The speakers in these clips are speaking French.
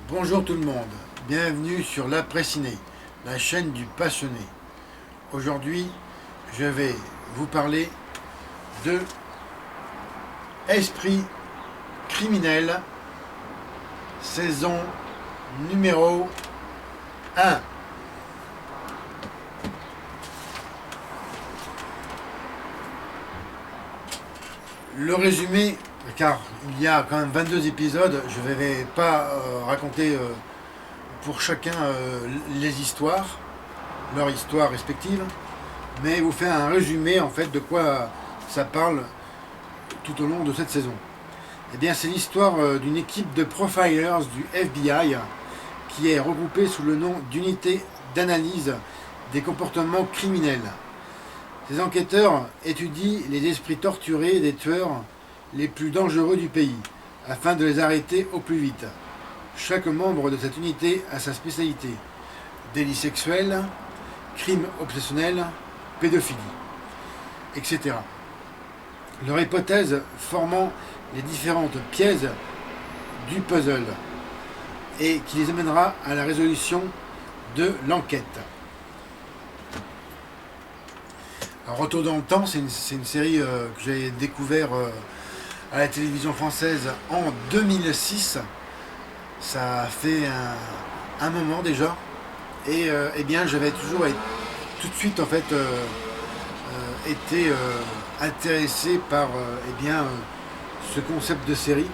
Bonjour tout le monde, bienvenue sur l'Après Ciné, la chaîne du passionné. Aujourd'hui, je vais vous parler de Esprit criminel, saison numéro 1. Le résumé, car il y a quand même 22 épisodes, je ne vais pas raconter pour chacun les histoires, leurs histoires respectives, mais vous faire un résumé en fait de quoi ça parle tout au long de cette saison. Eh bien, c'est l'histoire d'une équipe de profilers du FBI qui est regroupée sous le nom d'unité d'analyse des comportements criminels. Ces enquêteurs étudient les esprits torturés des tueurs les plus dangereux du pays, afin de les arrêter au plus vite. Chaque membre de cette unité a sa spécialité: délits sexuels, crimes obsessionnels, pédophilie, etc. Leur hypothèse formant les différentes pièces du puzzle et qui les amènera à la résolution de l'enquête. Alors, Retour dans le temps, c'est une série que j'ai découvert à la télévision française en 2006. Ça a fait un moment déjà. Et eh bien, j'avais toujours tout de suite en fait été intéressé par ce concept de série.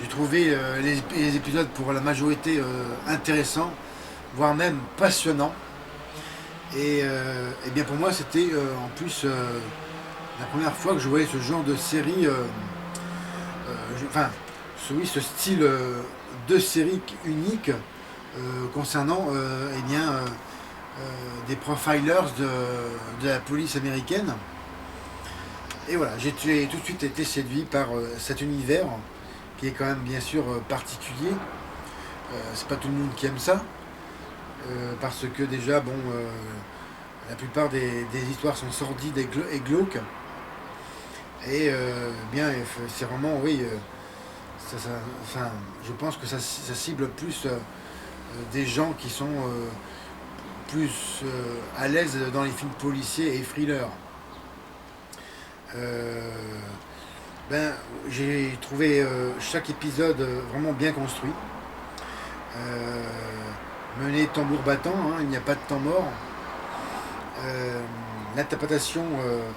J'ai trouvé les épisodes pour la majorité intéressants, voire même passionnants. Et bien pour moi, c'était en plus la première fois que je voyais ce genre de série, ce style de série unique concernant des profilers de la police américaine. Et voilà, j'ai tout de suite été séduit par cet univers qui est quand même bien sûr particulier. C'est pas tout le monde qui aime ça. Parce que déjà, la plupart des histoires sont sordides et glauques. Et c'est vraiment, oui, je pense que ça cible plus des gens qui sont plus à l'aise dans les films policiers et thrillers. J'ai trouvé chaque épisode vraiment bien construit. Mené tambour battant, hein, il n'y a pas de temps mort. L'interprétation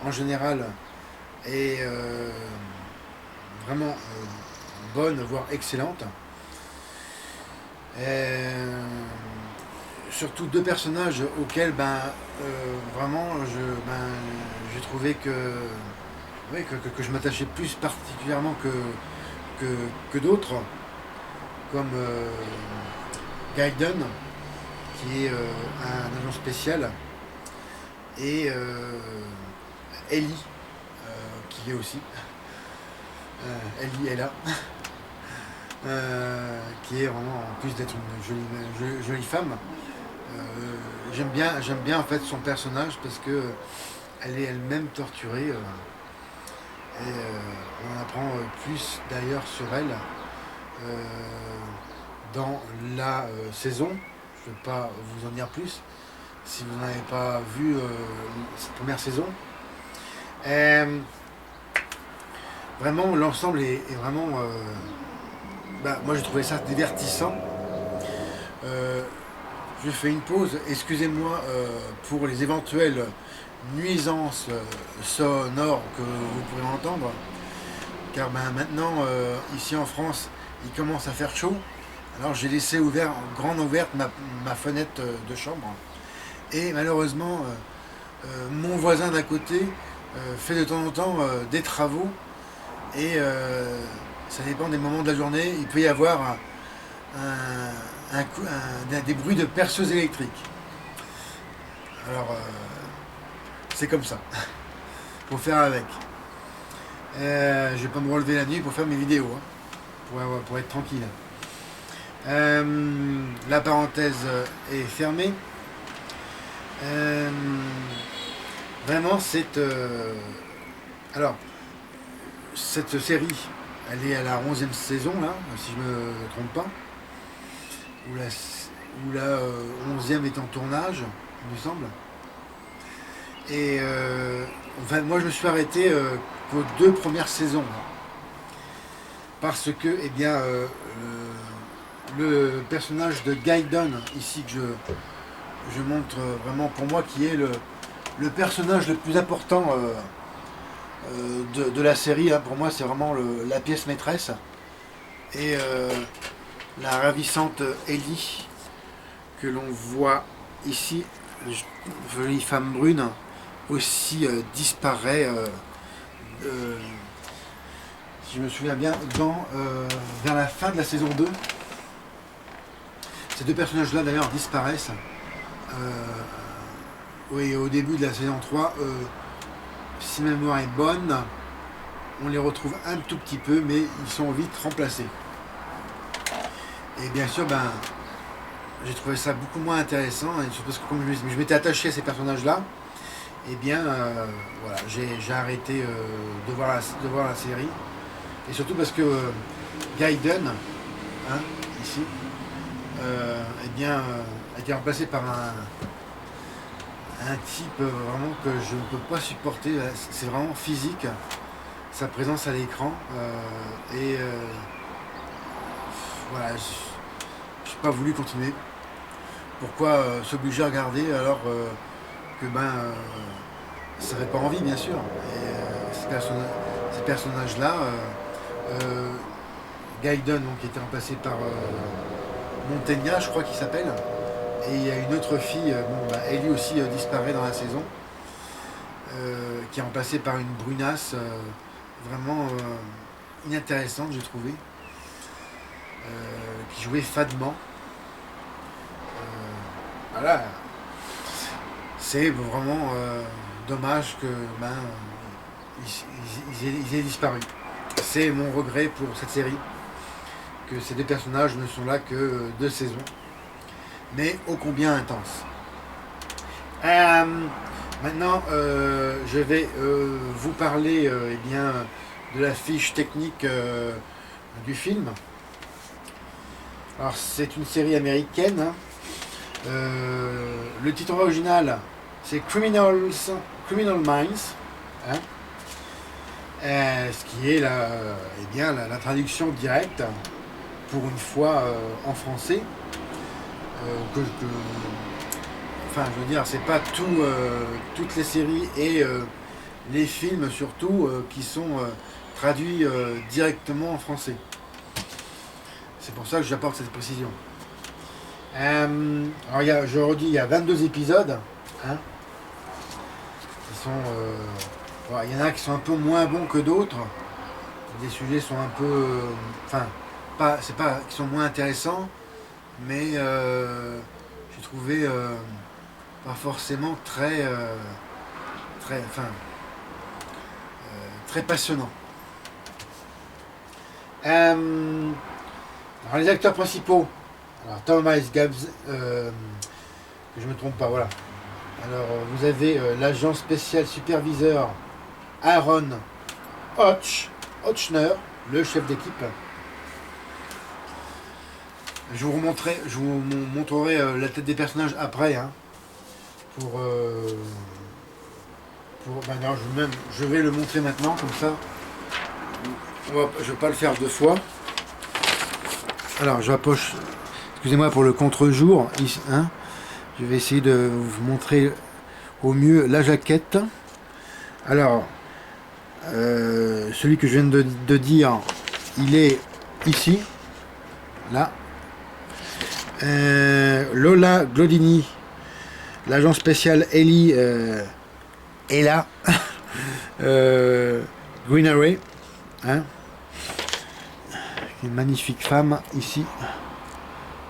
en général est vraiment bonne, voire excellente. Surtout deux personnages auxquels vraiment j'ai trouvé que je m'attachais plus particulièrement que d'autres, comme Gaiden, qui est un agent spécial, et Ellie, qui est aussi Ellie est là, qui est vraiment, en plus d'être une jolie femme, j'aime bien en fait son personnage parce que elle est elle-même torturée, et on apprend plus d'ailleurs sur elle dans la saison. Je ne vais pas vous en dire plus si vous n'avez pas vu cette première saison. Vraiment, l'ensemble est vraiment... moi, j'ai trouvé ça divertissant. Je fais une pause. Excusez-moi pour les éventuelles nuisances sonores que vous pourrez entendre. Car maintenant, ici en France, il commence à faire chaud. Alors j'ai laissé grande ouverte ma fenêtre de chambre. Et malheureusement, mon voisin d'à côté fait de temps en temps des travaux. Et ça dépend des moments de la journée. Il peut y avoir des bruits de perceuse électrique. Alors, c'est comme ça. Faut faire avec. Je vais pas me relever la nuit pour faire mes vidéos, hein, pour être tranquille. La parenthèse est fermée. Vraiment, alors, cette série, elle est à la 11e saison, là, si je ne me trompe pas. où la 11e est en tournage, il me semble. Et enfin, moi je me suis arrêté qu'aux 2 premières saisons. Parce que, eh bien, le personnage de Gaiden, ici que je montre vraiment pour moi, qui est le personnage le plus important de la série, hein. Pour moi, c'est vraiment la pièce maîtresse. Et la ravissante Ellie, que l'on voit ici, jolie femme brune, aussi disparaît, si je me souviens bien, vers la fin de la saison 2. Ces 2 personnages-là, d'ailleurs, disparaissent. Oui, au début de la saison 3, si ma mémoire est bonne, on les retrouve un tout petit peu, mais ils sont vite remplacés. Et bien sûr, j'ai trouvé ça beaucoup moins intéressant, et surtout parce que comme je m'étais attaché à ces personnages-là, et bien, voilà, j'ai arrêté de voir la série. Et surtout parce que Gaiden, hein, ici, eh bien, a été remplacé par un type vraiment que je ne peux pas supporter. C'est vraiment physique, sa présence à l'écran. Et voilà, je n'ai pas voulu continuer. Pourquoi s'obliger à regarder alors que ça fait pas envie, bien sûr. Et ces personnages-là, Gaiden, donc, qui était remplacé par Montaigne, je crois qu'il s'appelle. Et il y a une autre fille, Ellie aussi disparaît dans la saison, qui est remplacée par une brunasse vraiment inintéressante, j'ai trouvé, qui jouait fadement. Voilà, c'est vraiment dommage que ils aient disparu. C'est mon regret pour cette série, que ces 2 personnages ne sont là que 2 saisons, mais ô combien intenses. Maintenant, je vais vous parler eh bien, de la fiche technique du film. Alors, c'est une série américaine, hein. Le titre original, c'est Criminal Minds, hein, ce qui est eh bien, la traduction directe, pour une fois en français. Enfin, je veux dire, c'est pas toutes les séries et les films surtout qui sont traduits directement en français. C'est pour ça que j'apporte cette précision. Alors, je redis, il y a 22 épisodes. Hein, il y en a qui sont un peu moins bons que d'autres. Les sujets sont un peu... c'est pas qu'ils sont moins intéressants, mais j'ai trouvé pas forcément très passionnant. Alors, les acteurs principaux. Alors, Thomas Gabbs, que je me trompe pas, voilà. Alors, vous avez l'agent spécial superviseur Aaron Hotchner, le chef d'équipe. Je vous montrerai la tête des personnages après, hein, non, je vais le montrer maintenant, comme ça. Je ne vais pas le faire 2 fois. Alors, j'approche. Excusez-moi pour le contre-jour, hein. Je vais essayer de vous montrer au mieux la jaquette. Alors, celui que je viens de dire, il est ici, là. Lola Glodini, l'agent spécial Ellie est là. Green Array, hein. Une magnifique femme ici.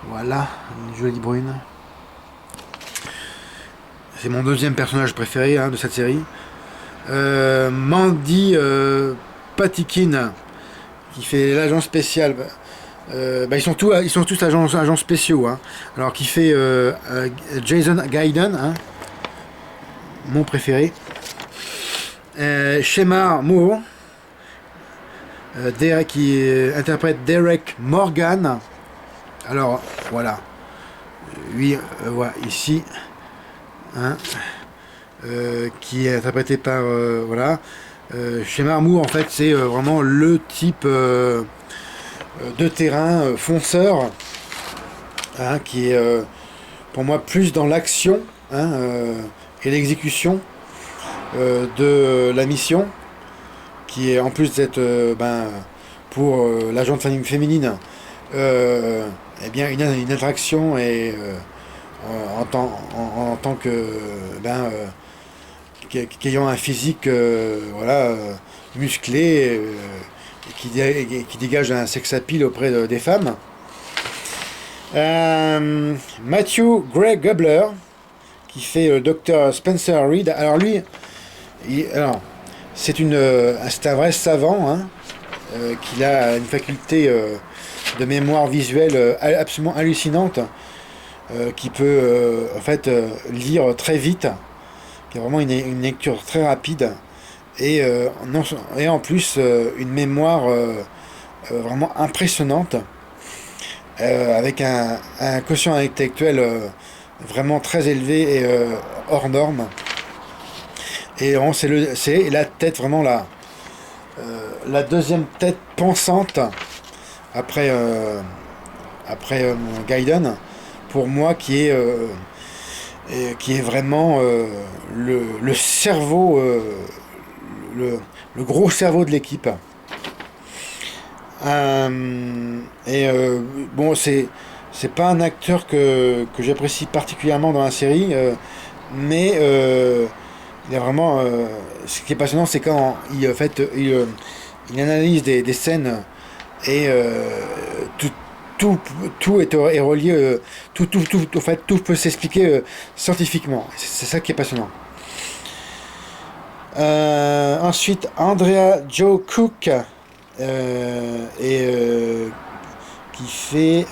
Voilà, une jolie brune. C'est mon 2e personnage préféré, hein, de cette série. Mandy Patinkin, qui fait l'agent spécial. Ils sont tous agents spéciaux. Hein. Alors, qui fait Jason Gaiden, hein, mon préféré. Shemar Moore, qui interprète Derek Morgan. Alors, voilà. Oui, voilà, ici, hein, qui est interprété par, voilà. Chez Marmou, en fait, c'est vraiment le type de terrain fonceur, hein, qui est pour moi plus dans l'action, hein, et l'exécution de la mission, qui est en plus d'être pour l'agente féminine, eh bien une attraction et en tant que qu'ayant un physique voilà, musclé, qui dégage un sex appeal auprès des femmes. Matthew Gray Gubler, qui fait le docteur Spencer Reed. Alors lui, c'est un vrai savant, hein, qui a une faculté de mémoire visuelle absolument hallucinante, qui peut en fait lire très vite, qui a vraiment une lecture très rapide et, et en plus une mémoire vraiment impressionnante, avec un quotient intellectuel vraiment très élevé et hors norme. Et c'est la tête, vraiment la deuxième tête pensante après Gaiden, pour moi, qui est vraiment le cerveau, le gros cerveau de l'équipe. Bon, c'est pas un acteur que j'apprécie particulièrement dans la série, mais il a vraiment, ce qui est passionnant, c'est quand il analyse des scènes et tout est relié, en fait, tout peut s'expliquer scientifiquement. C'est ça qui est passionnant. Ensuite, Andrea Joe Cook, qui fait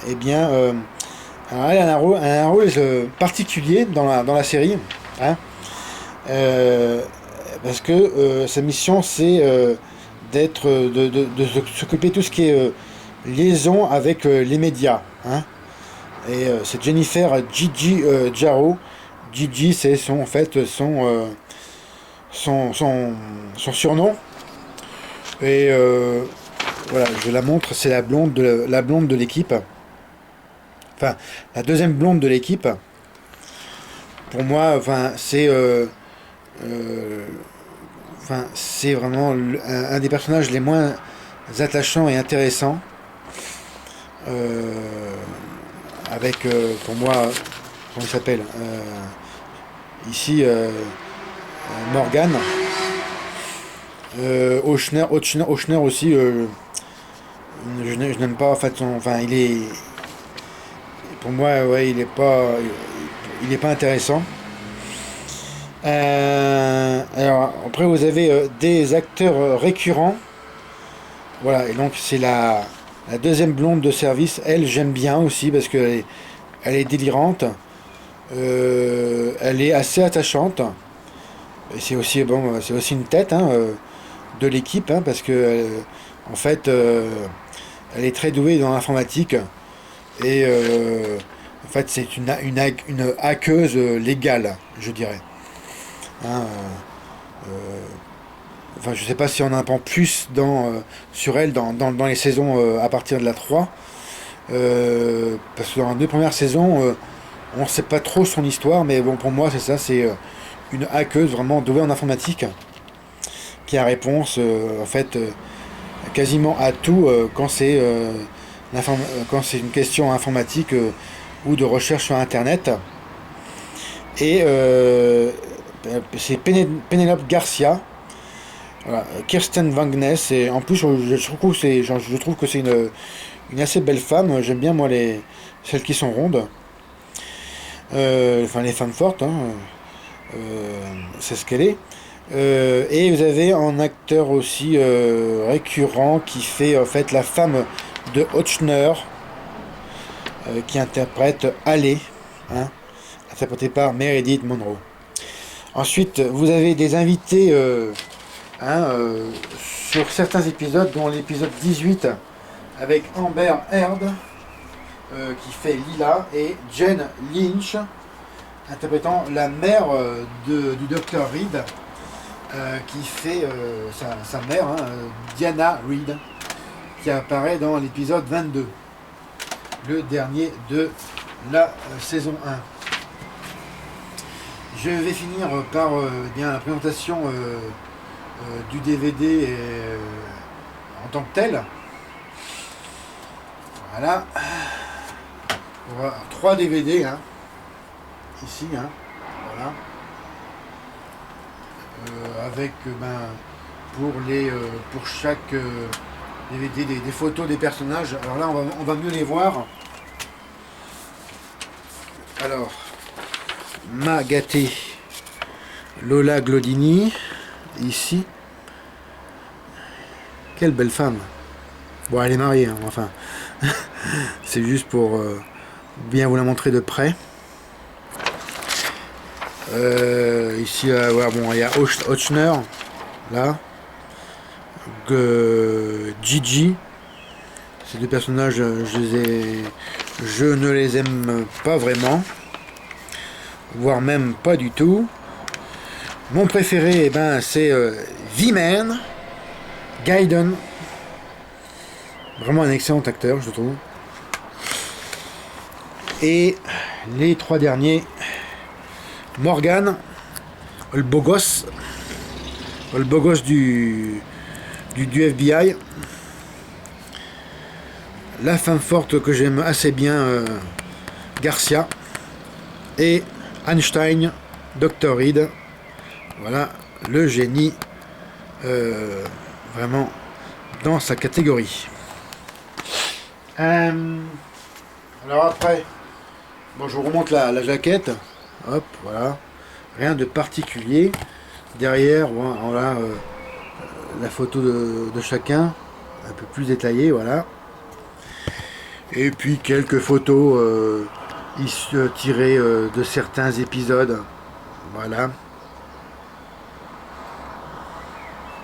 eh bien alors elle a un rôle particulier dans la série, hein, parce que sa mission, c'est de s'occuper de tout ce qui est liaison avec les médias, hein. Et c'est Jennifer Gigi Jarrow. Gigi, c'est en fait son surnom. Et voilà, je la montre, c'est la blonde de l'équipe. Enfin, la deuxième blonde de l'équipe. Pour moi, c'est vraiment un des personnages les moins attachants et intéressants. Avec, pour moi, comment il s'appelle ici, Morgan. Ochner aussi, je n'aime pas en fait il est, pour moi, ouais, il est pas intéressant. Alors après, vous avez des acteurs récurrents, voilà, et donc c'est la deuxième blonde de service. Elle, j'aime bien aussi parce que elle est délirante, elle est assez attachante, et c'est aussi une tête, hein, de l'équipe, hein, parce que en fait elle est très douée dans l'informatique, et en fait c'est une hackeuse légale, je dirais, hein, enfin je sais pas si on en apprend plus sur elle dans les saisons à partir de la 3, parce que dans les deux premières saisons on ne sait pas trop son histoire, mais bon, pour moi c'est ça, c'est une hackeuse vraiment douée en informatique, qui a réponse en fait quasiment à tout quand c'est une question informatique ou de recherche sur internet. Et c'est Penelope Garcia, voilà, Kirsten Wagner, et en plus je trouve que c'est une assez belle femme. J'aime bien moi celles qui sont rondes, enfin les femmes fortes, hein, c'est ce qu'elle est. Et vous avez un acteur aussi récurrent qui fait en fait la femme de Ochner, qui interprète Alley, hein, interprétée par Meredith Monroe. Ensuite, vous avez des invités sur certains épisodes, dont l'épisode 18 avec Amber Heard, qui fait Lila, et Jane Lynch, interprétant la mère du Dr. Reed, qui fait sa mère, hein, Diana Reed, qui apparaît dans l'épisode 22, le dernier de la saison 1. Je vais finir par bien, la présentation du DVD en tant que tel. Voilà. On va 3 DVD, hein, ici, hein, voilà. Avec pour chaque DVD des photos des personnages. Alors là, on va mieux les voir. Alors, m'a gâté Lola Glodini, ici. Quelle belle femme. Bon, elle est mariée, hein, enfin. C'est juste pour bien vous la montrer de près. Ici, voilà, bon, il y a Ochner, là. Gigi. Ces deux personnages, je ne les aime pas vraiment. Voire même pas du tout. Mon préféré, c'est V-Man, Gaiden. Vraiment un excellent acteur, je trouve. Et les 3 derniers, Morgan, le beau gosse du FBI. La femme forte que j'aime assez bien, Garcia. Et Einstein, Dr. Reed. Voilà, le génie, vraiment dans sa catégorie. Alors après, bon, je vous remonte la jaquette. Hop, voilà. Rien de particulier. Derrière, voilà, la photo de chacun, un peu plus détaillée, voilà. Et puis quelques photos tirées de certains épisodes. Voilà.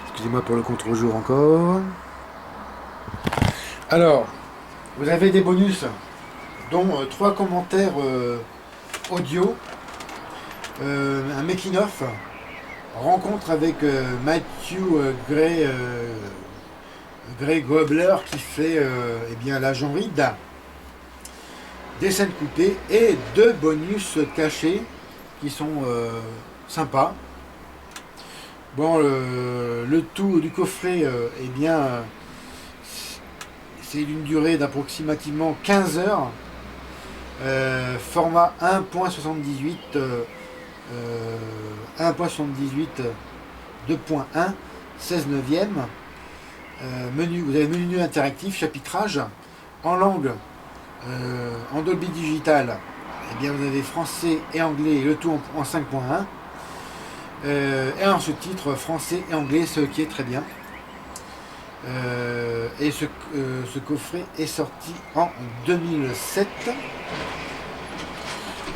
Excusez-moi pour le contre-jour encore. Alors, vous avez des bonus, dont 3 commentaires audio, un making-of, rencontre avec Matthew Gray Gobler qui fait eh bien l'agent Reed, des scènes coupées et 2 bonus cachés qui sont sympas. Bon, le tout du coffret, eh bien, c'est d'une durée d'approximativement 15 heures, format 1.78, 2.1, 16 neuvième. Menu, vous avez menu interactif, chapitrage, en langue, en Dolby Digital, eh bien vous avez français et anglais, le tout en 5.1. Et en sous-titre français et anglais, ce qui est très bien. Et ce coffret est sorti en 2007.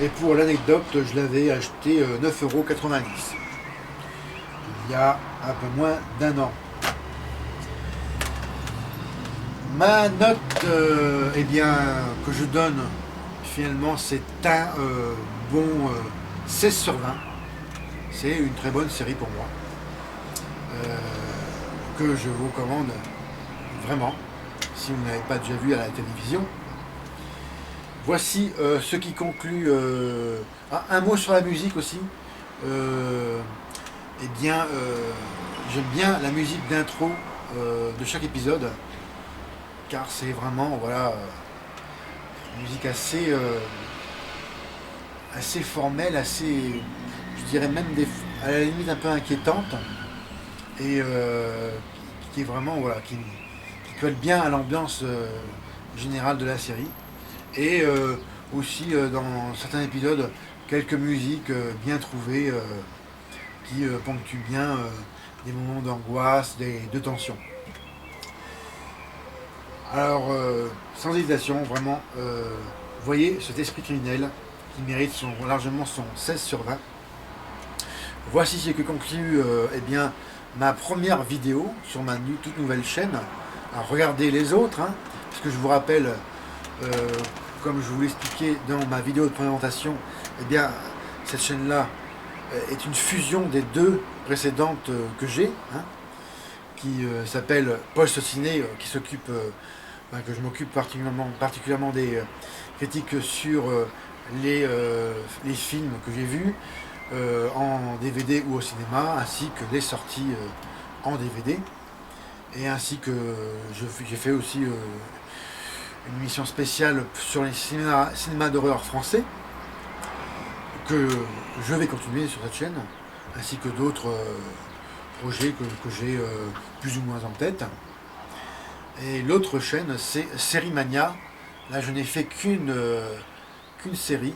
Et pour l'anecdote, je l'avais acheté 9,90 €. Il y a un peu moins d'1 an. Ma note eh bien, que je donne finalement, c'est un bon 16 sur 20. C'est une très bonne série pour moi, que je vous recommande vraiment, si vous n'avez pas déjà vu à la télévision. Voici ce qui conclut. Un mot sur la musique aussi. Eh bien, j'aime bien la musique d'intro de chaque épisode, car c'est vraiment, voilà, une musique assez formelle, assez, je dirais même à la limite un peu inquiétante, et qui est vraiment, voilà, qui colle bien à l'ambiance générale de la série. Et aussi dans certains épisodes, quelques musiques bien trouvées qui ponctuent bien des moments d'angoisse, de tension. Alors, sans hésitation, vraiment, voyez cet esprit criminel qui mérite largement son 16 sur 20. Voici ce que conclut eh bien, ma première vidéo sur ma toute nouvelle chaîne. Alors, regardez les autres, hein, parce que je vous rappelle comme je vous l'expliquais dans ma vidéo de présentation, eh bien, cette chaîne-là est une fusion des deux précédentes que j'ai, hein, qui s'appelle Post Ciné, qui s'occupe, que je m'occupe particulièrement des critiques sur les films que j'ai vus en DVD ou au cinéma, ainsi que les sorties en DVD, et ainsi que j'ai fait aussi une émission spéciale sur les cinémas d'horreur français, que je vais continuer sur cette chaîne, ainsi que d'autres projets que j'ai plus ou moins en tête. Et l'autre chaîne, c'est Série Mania. Là, je n'ai fait qu'une série,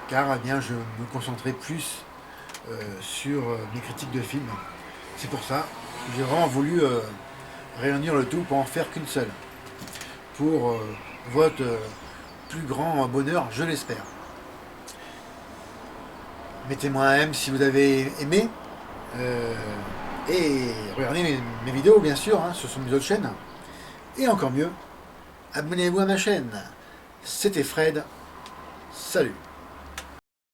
car eh bien, je me concentrais plus sur mes critiques de films. C'est pour ça que j'ai vraiment voulu réunir le tout pour en faire qu'une seule. Pour votre plus grand bonheur, je l'espère. Mettez-moi un M si vous avez aimé. Et regardez mes vidéos, bien sûr, hein, sur mes autres chaînes. Et encore mieux, abonnez-vous à ma chaîne. C'était Fred. Salut.